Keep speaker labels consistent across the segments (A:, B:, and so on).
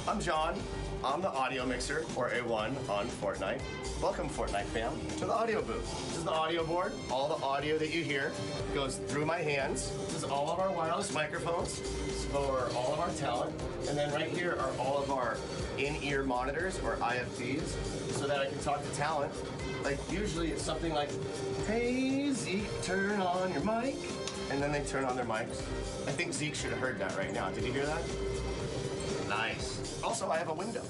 A: I'm John. I'm the audio mixer, or A1, on Fortnite. Welcome, Fortnite fam, to the audio booth. This is the audio board. All the audio that you hear goes through my hands. This is all of our wireless microphones for all of our talent. And then right here are all of our in-ear monitors, or IFTs, so that I can talk to talent. Like, usually it's something like, hey, Zeke, turn on your mic. And then they turn on their mics. I think Zeke should have heard that right now. Did you hear that? Nice. Also, I have a window.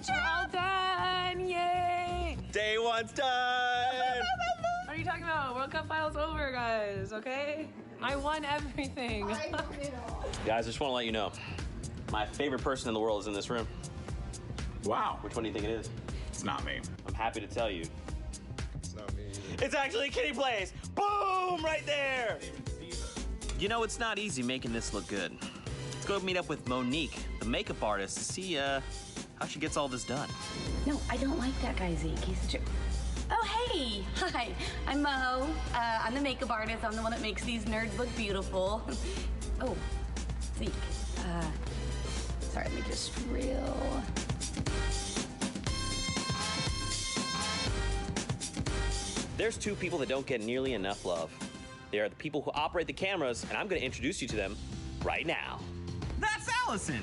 B: We're all done! Yay!
C: Day one's done!
B: What are you talking about? World Cup finals over, guys, okay? I won everything.
C: Guys, I just want to let you know, my favorite person in the world is in this room.
D: Wow.
C: Which one do you think it is?
D: It's not me.
C: I'm happy to tell you.
D: It's not me.
C: It's actually Kitty Plays! Boom! Right there! You know, it's not easy making this look good. Let's go meet up with Monique, the makeup artist, to see how she gets all this done.
E: No, I don't like that guy, Zeke. He's such a... Oh, hey! Hi, I'm Mo. I'm the makeup artist. I'm the one that makes these nerds look beautiful. Oh, Zeke. Sorry, let me just reel...
C: There's two people that don't get nearly enough love. They are the people who operate the cameras, and I'm going to introduce you to them right now.
F: That's Allison!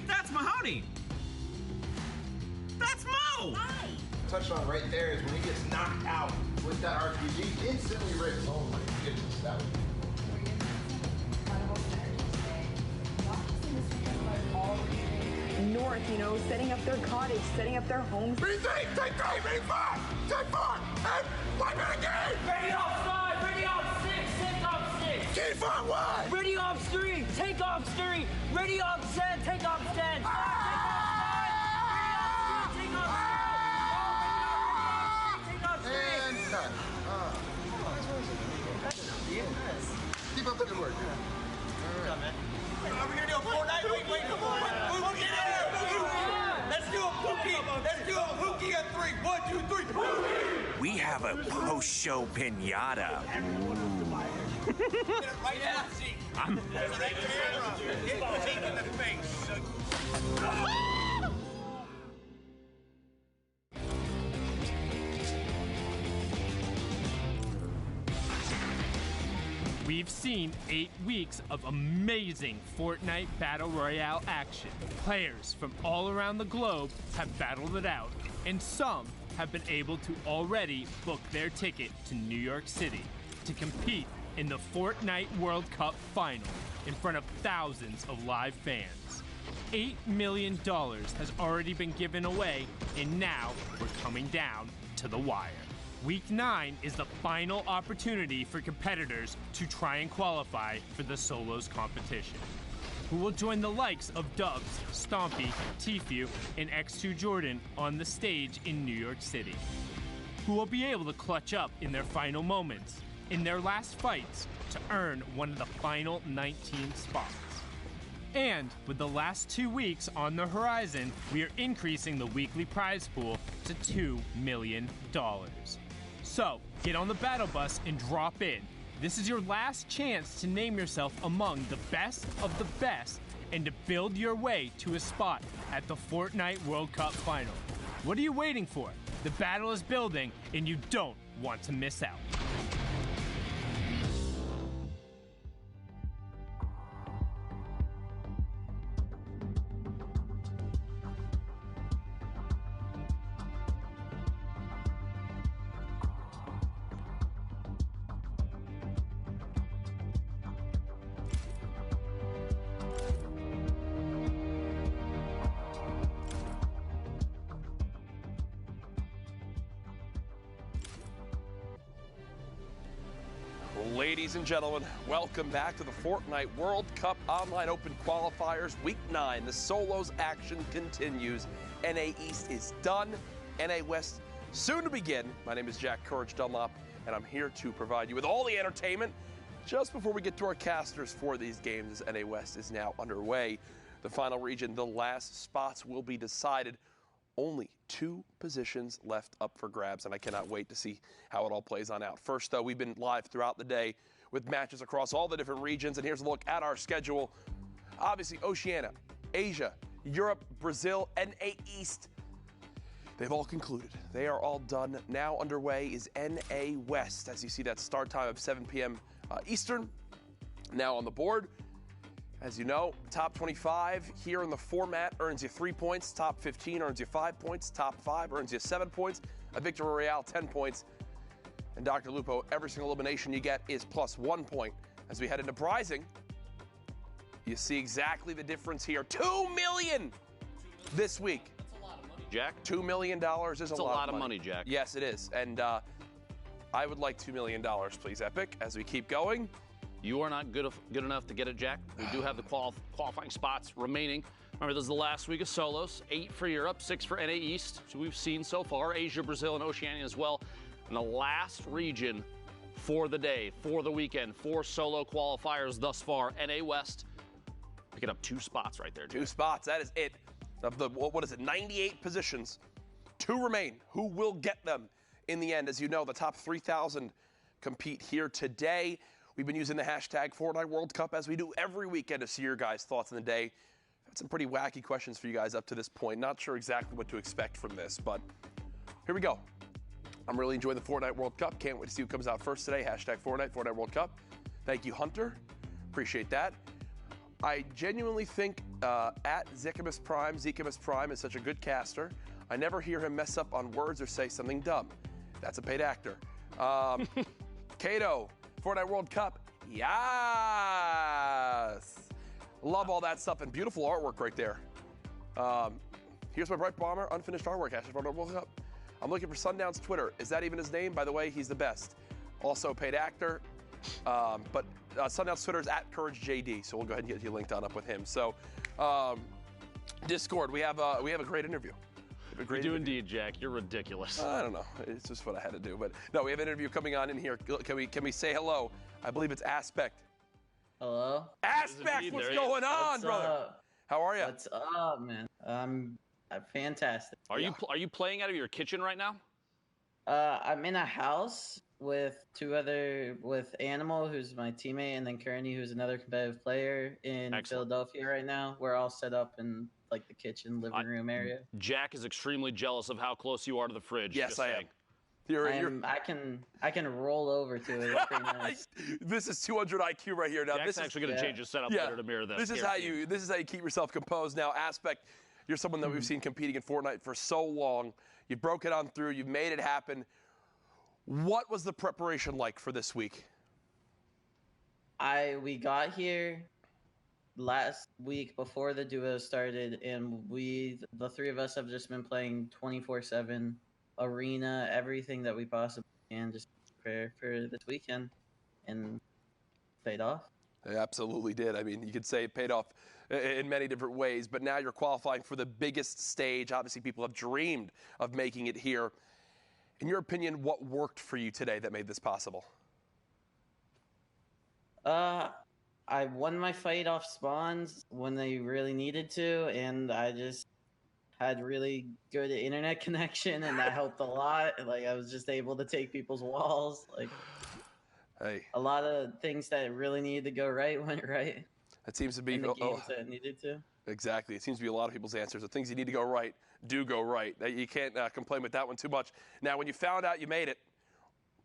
F: That's Mahoney! That's Mo!
E: Hi!
G: Touched on right there is when he gets knocked out with that RPG, instantly rips. Oh my goodness, that was
H: north, you know, setting up their cottage, setting up their homes.
G: Ready three, take five, and wipe it again!
I: Ready off 5, ready off 6, take off 6.
G: Keep on one!
I: Ready off 3, take off 3. Ready off 10, take off 10. Take off 5,
G: And cut. Keep up the good work.
C: Are we going to do a Fortnite? Wait, come on. Let's do a Pookie. Let's do a Pookie on 3. 1, 2, 3. Pookie!
F: We have a post-show pinata.
C: Right now, Zeke. I'm right camera. Hit Zeke in the face.
J: We've seen 8 weeks of amazing Fortnite Battle Royale action. Players from all around the globe have battled it out, and some have been able to already book their ticket to New York City to compete in the Fortnite World Cup final in front of thousands of live fans. $8 million has already been given away, and now we're coming down to the wire. Week 9 is the final opportunity for competitors to try and qualify for the solos competition. Who will join the likes of Dubs, Stompy, Tfue, and X2 Jordan on the stage in New York City? Who will be able to clutch up in their final moments, in their last fights, to earn one of the final 19 spots? And with the last 2 weeks on the horizon, we are increasing the weekly prize pool to $2 million. So, get on the battle bus and drop in. This is your last chance to name yourself among the best of the best and to build your way to a spot at the Fortnite World Cup final. What are you waiting for? The battle is building and you don't want to miss out.
K: Ladies and gentlemen, welcome back to the Fortnite World Cup Online Open Qualifiers Week 9. The solos action continues. NA East is done. NA West soon to begin. My name is Jack Courage Dunlop, and I'm here to provide you with all the entertainment just before we get to our casters for these games, as NA West is now underway. The final region, the last spots will be decided only 2 positions left up for grabs, and I cannot wait to see how it all plays on out. First, though, we've been live throughout the day with matches across all the different regions, and here's a look at our schedule. Obviously, Oceania, Asia, Europe, Brazil, NA East. They've all concluded. They are all done. Now underway is NA West. As you see, that start time of 7 p.m. Eastern. Now on the board. As you know, top 25 here in the format earns you 3 points. Top 15 earns you 5 points. Top 5 earns you 7 points. A Victory Royale, 10 points. And Dr. Lupo, every single elimination you get is plus 1 point. As we head into Prizing, you see exactly the difference here. $2 million this week.
L: Jack?
K: $2 million is a lot of money,
L: Jack.
K: Yes, it is. And I would like $2 million, please, Epic, as we keep going.
L: You are not good enough to get it, Jack. We do have the qualifying spots remaining. Remember, this is the last week of solos. 8 for Europe, 6 for NA East. So we've seen so far Asia, Brazil, and Oceania as well. And the last region for the day, for the weekend, 4 solo qualifiers thus far. NA West picking up 2 spots right there, Jack.
K: 2 spots. That is it. Of the, what is it, 98 positions. 2 remain. Who will get them in the end? As you know, the top 3,000 compete here today. We've been using the hashtag Fortnite World Cup as we do every weekend to see your guys' thoughts on the day. I've had some pretty wacky questions for you guys up to this point. Not sure exactly what to expect from this, but here we go. I'm really enjoying the Fortnite World Cup. Can't wait to see who comes out first today. Hashtag Fortnite World Cup. Thank you, Hunter. Appreciate that. I genuinely think at Zekimus Prime is such a good caster. I never hear him mess up on words or say something dumb. That's a paid actor. Kato, Fortnite World Cup, yes! Love all that stuff and beautiful artwork right there. Here's my Bright Bomber, unfinished artwork, hashtag Fortnite World Cup. I'm looking for Sundown's Twitter. Is that even his name? By the way, he's the best. Also paid actor. But Sundown's Twitter is at CourageJD, so we'll go ahead and get you linked on up with him. So, Discord, we have a great interview.
L: You do indeed, Jack. You're ridiculous.
K: I don't know. It's just what I had to do. But no, we have an interview coming on in here. Can we say hello? I believe it's Aspect.
M: Hello?
K: Aspect, what's going on, brother?
M: Up?
K: How are you?
M: What's up, man? I'm fantastic.
L: Are you playing out of your kitchen right now?
M: I'm in a house with with Animal, who's my teammate, and then Kearney, who's another competitive player in Philadelphia right now. We're all set up in like the kitchen, living room area.
L: Jack is extremely jealous of how close you are to the fridge.
K: Yes, I am.
M: I can roll over to it. It's pretty nice.
K: This is 200 IQ right here. Now
L: Jack's
K: this is
L: actually going to change his setup later to mirror this.
K: This is how you keep yourself composed. Now, Aspect, you're someone that we've seen competing in Fortnite for so long. You broke it on through. You've made it happen. What was the preparation like for this week?
M: We got here last week before the duo started, and the 3 of us have just been playing 24/7 arena, everything that we possibly can, just prepare for this weekend, and paid off.
K: It absolutely did. I mean, you could say it paid off in many different ways, but now you're qualifying for the biggest stage. Obviously, people have dreamed of making it here. In your opinion, what worked for you today that made this possible?
M: I won my fight off spawns when they really needed to, and I just had really good internet connection, and that helped a lot. Like, I was just able to take people's walls. Like, a lot of things that really needed to go right went right.
K: That seems to be
M: in the games that needed to.
K: Exactly. It seems to be a lot of people's answers. The things you need to go right do go right. You can't complain with that one too much. Now, when you found out you made it,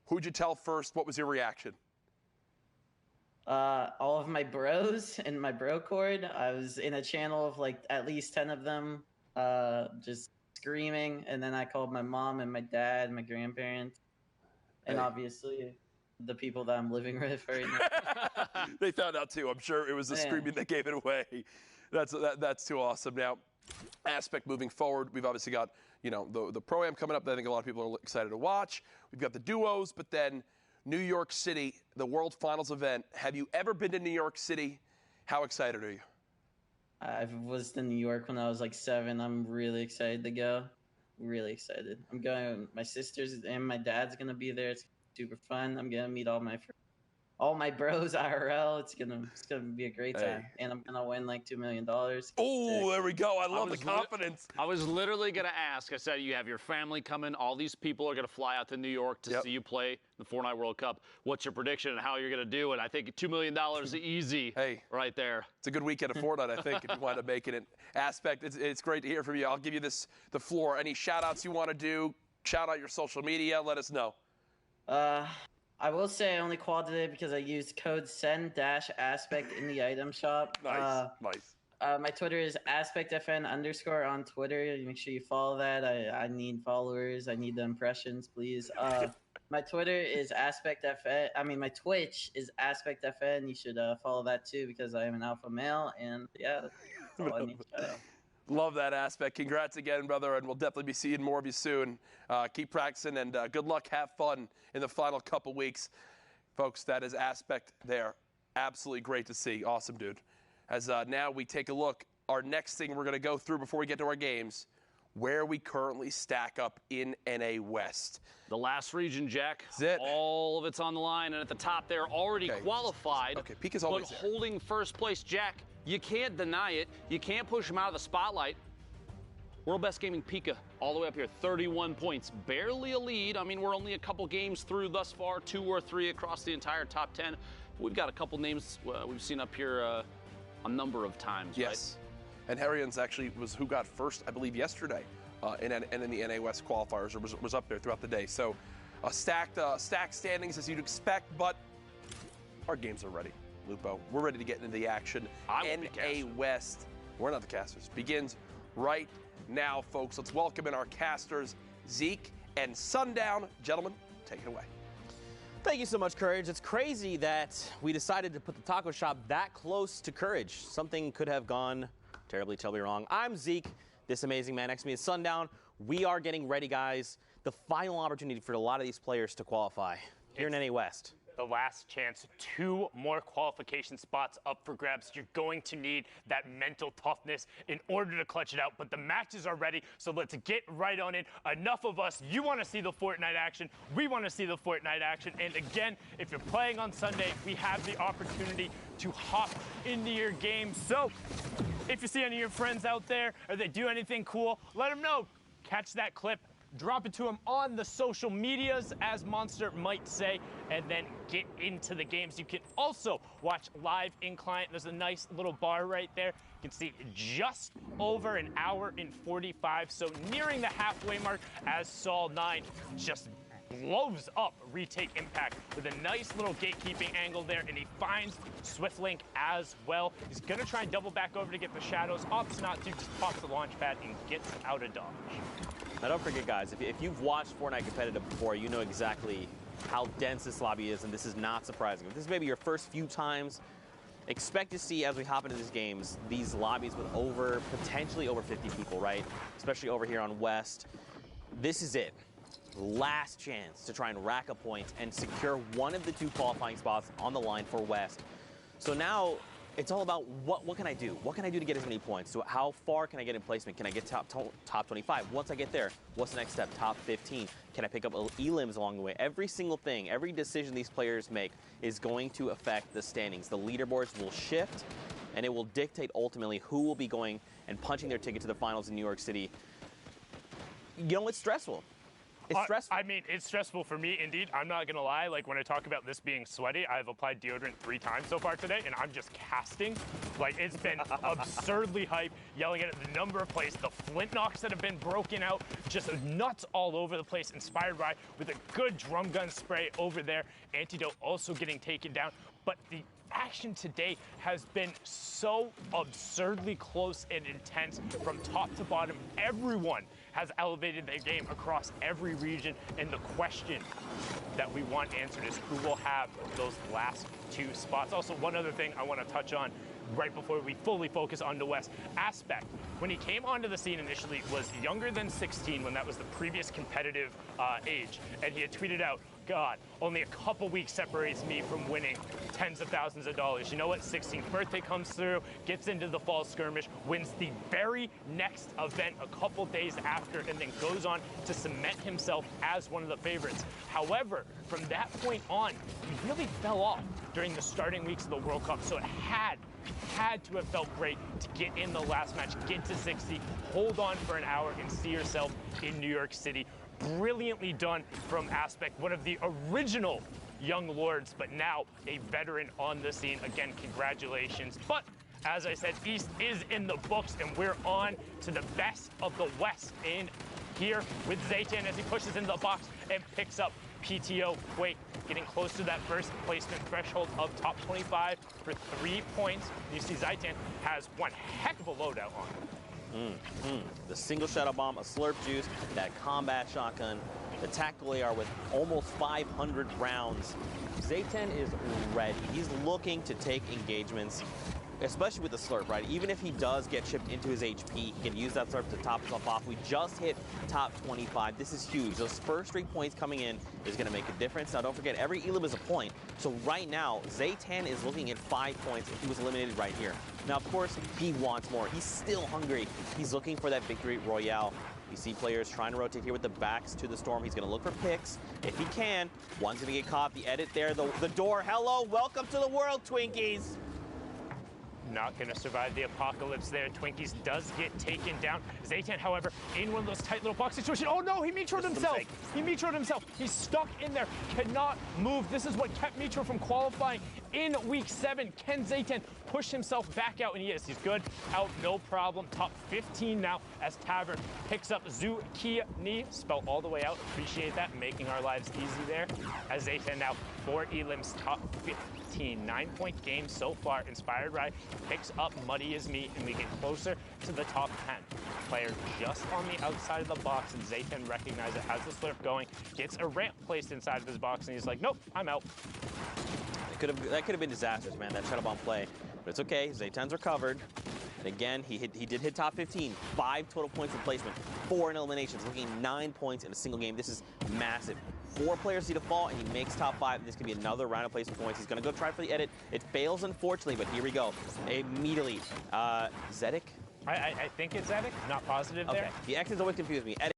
K: who'd you tell first? What was your reaction?
M: All of my bros in my bro cord. I was in a channel of like at least 10 of them, just screaming. And then I called my mom and my dad, my grandparents, and obviously the people that I'm living with right now.
K: They found out too. I'm sure it was the screaming that gave it away. That's too awesome. Now, Aspect moving forward, we've obviously got the Pro-Am coming up that I think a lot of people are excited to watch. We've got the duos, but then New York City, the World Finals event. Have you ever been to New York City? How excited are you?
M: I was in New York when I was like 7. I'm really excited to go. Really excited. I'm going. My sisters and my dad's gonna be there. It's super fun. I'm gonna meet all my friends. all my bros IRL. It's gonna be a great time, and I'm gonna win like $2 million.
K: Oh, there we go. I love the confidence.
L: I was literally going to ask. I said, you have your family coming. All these people are going to fly out to New York to see you play the Fortnite World Cup. What's your prediction and how you're going to do it? I think $2 million is easy right there.
K: It's a good weekend of Fortnite, I think, if you wind up making it. Aspect, it's great to hear from you. I'll give you the floor. Any shout-outs you want to do? Shout out your social media. Let us know.
M: I will say I only qualified today because I used code SEND-aspect in the item shop.
K: Nice.
M: My Twitter is aspectfn_ on Twitter. Make sure you follow that. I need followers. I need the impressions, please. My Twitter is aspectfn. I mean, my Twitch is aspectfn. You should follow that too because I am an alpha male. And yeah, that's all I need to shout out.
K: Love that Aspect. Congrats again, brother, and we'll definitely be seeing more of you soon. Keep practicing, and good luck. Have fun in the final couple weeks. Folks, that is Aspect there. Absolutely great to see. Awesome, dude. As now we take a look, our next thing we're going to go through before we get to our games, where we currently stack up in NA West.
L: The last region, Jack.
K: That's it.
L: All of it's on the line, and at the top they're already qualified.
K: Okay, Pika's always
L: but
K: there.
L: holding first place, Jack. You can't deny it. You can't push him out of the spotlight. World Best Gaming Pika all the way up here, 31 points. Barely a lead. I mean, we're only a couple games through thus far, 2 or 3 across the entire top 10. We've got a couple names we've seen up here a number of times,
K: yes. Right? And Harrians actually was who got first, I believe, yesterday in the NA West qualifiers, or was up there throughout the day. So stacked standings as you'd expect, but our games are ready. Lupo, we're ready to get into the action. NA West, we're not the casters, begins right now, folks. Let's welcome in our casters, Zeke and Sundown. Gentlemen, take it away.
C: Thank you so much, Courage. It's crazy that we decided to put the taco shop that close to Courage. Something could have gone terribly wrong. I'm Zeke. This amazing man next to me is Sundown. We are getting ready, guys. The final opportunity for a lot of these players to qualify here in NA West.
N: The last chance, 2 more qualification spots up for grabs. You're going to need that mental toughness in order to clutch it out, but the matches are ready, so let's get right on it. Enough of us. You want to see the Fortnite action. We want to see the Fortnite action. And again, if you're playing on Sunday, we have the opportunity to hop into your game. So if you see any of your friends out there or they do anything cool, let them know. Catch that clip. Drop it to them on the social medias, as Monster might say, and then get into the games. You can also watch live in client. There's a nice little bar right there. You can see just over an hour and 45, so nearing the halfway mark as Sol 9 just blows up Retake Impact with a nice little gatekeeping angle there, and he finds Swiftlink as well. He's going to try and double back over to get the shadows. Opts not to, just pops the launch pad and gets out of dodge.
C: Now don't forget, guys, if you've watched Fortnite competitive before, you know exactly how dense this lobby is, and this is not surprising. If this is maybe your first few times, expect to see, as we hop into these games, these lobbies with potentially over 50 people, right? Especially over here on West. This is it. Last chance to try and rack up points and secure one of the 2 qualifying spots on the line for West. So now it's all about what can I do? What can I do to get as many points? So how far can I get in placement? Can I get top 25? Once I get there, what's the next step? Top 15? Can I pick up elims along the way? Every single thing, every decision these players make is going to affect the standings. The leaderboards will shift, and it will dictate ultimately who will be going and punching their ticket to the finals in New York City. You know, it's stressful. It's stressful.
N: I mean, it's stressful for me, indeed. I'm not going to lie. Like, when I talk about this being sweaty, I've applied deodorant 3 times so far today, and I'm just casting. Like, it's been absurdly hype, yelling at the number of plays, the flint knocks that have been broken out, just nuts all over the place, inspired by with a good drum gun spray over there. Antidote also getting taken down. But the action today has been so absurdly close and intense from top to bottom. Everyone has elevated their game across every region, and the question that we want answered is who will have those last 2 spots. Also, one other thing I want to touch on right before we fully focus on the West. Aspect, when he came onto the scene initially, was younger than 16 when that was the previous competitive age, and he had tweeted out, God, only a couple weeks separates me from winning tens of thousands of dollars. You know what? 16th birthday comes through, gets into the fall skirmish, wins the very next event a couple days after, and then goes on to cement himself as one of the favorites. However, from that point on, he really fell off. during the starting weeks of the World Cup. So it had to have felt great to get in the last match, get to 60, hold on for an hour, and see yourself in New York City. Brilliantly done from Aspect, one of the original young lords, but now a veteran on the scene. Again, congratulations. But as I said, East is in the books, and we're on to the best of the West in here with Zaytan as he pushes into the box and picks up PTO. Wait, getting close to that first placement threshold of top 25 for 3 points. You see Zaytan has one heck of a loadout on him.
C: The single shadow bomb, a slurp juice, that combat shotgun, the tactical AR with almost 500 rounds. Zaytan is ready. He's looking to take engagements, especially with the slurp, right? Even if he does get chipped into his HP, he can use that slurp to top himself off. We just hit top 25. This is huge. Those first 3 points coming in is going to make a difference. Now, don't forget, every elim is a point. So right now, Zaytan is looking at 5 points if he was eliminated right here. Now, of course, he wants more. He's still hungry. He's looking for that victory royale. You see players trying to rotate here with the backs to the storm. He's going to look for picks if he can. One's going to get caught. The edit there, the door. Hello, welcome to the world, Twinkies.
N: Not going to survive the apocalypse there. Twinkies does get taken down. Zaytan, however, in one of those tight little box situations. Oh no, he metroed himself. He metroed himself. He's stuck in there, cannot move. This is what kept Metro from qualifying in week 7. Can Zaytan push himself back out? And he is. He's good. Out, no problem. Top 15 now as Tavern picks up Zucchini. Spelled all the way out. Appreciate that. Making our lives easy there. As Zaytan now 4 elims, top 15. 9-point game so far. Inspired Ride picks up Muddy as Me, and we get closer to the top 10. Player just on the outside of the box, and Zaytan recognizes it, has the slurp going, gets a ramp placed inside of his box, and he's like, nope, I'm out.
C: That could have been disastrous, man, that shadow bomb play. But it's okay, Zaytan's recovered. And again, he did hit top 15. 5 total points in placement, 4 in eliminations, looking 9 points in a single game. This is massive. 4 players need to fall, and he makes top 5. And this could be another round of placement points. He's going to go try for the edit. It fails, unfortunately, but here we go. Immediately. Zedek?
N: I think it's Zedek. Not positive there.
C: Okay. The X's always confuse me. Edit